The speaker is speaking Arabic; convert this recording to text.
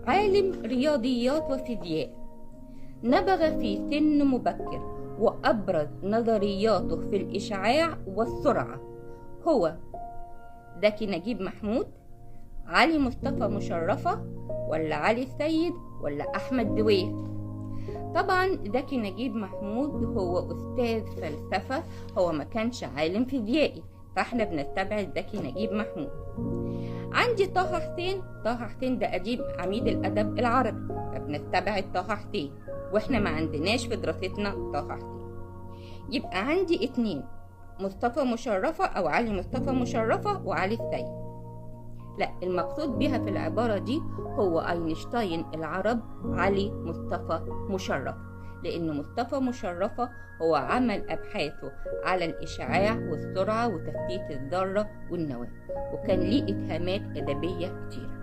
عالم رياضيات وفيزياء، نبغ في سن مبكر وأبرز نظرياته في الإشعاع والسرعة هو زكي نجيب محمود، علي مصطفى مشرفة، ولا علي السيد، ولا أحمد زويل؟ طبعا زكي نجيب محمود هو أستاذ فلسفة، هو ما كانش عالم فيزيائي، فاحنا بنستبعد زكي نجيب محمود. عندي طه حسين. طه حسين ده أديب عميد الأدب العربي، فبنستبعد طه حسين، واحنا ما عندناش في دراستنا طه حسين. يبقى عندي 2، مصطفى مشرفة أو علي مصطفى مشرفة وعلي السيد. لا، المقصود بها في العبارة دي هو أينشتاين العرب علي مصطفى مشرفة، لأن مصطفى مشرفة هو عمل أبحاثه على الإشعاع والسرعة وتفتيت الذرة والنواة، وكان ليه إسهامات أدبية كتيرة.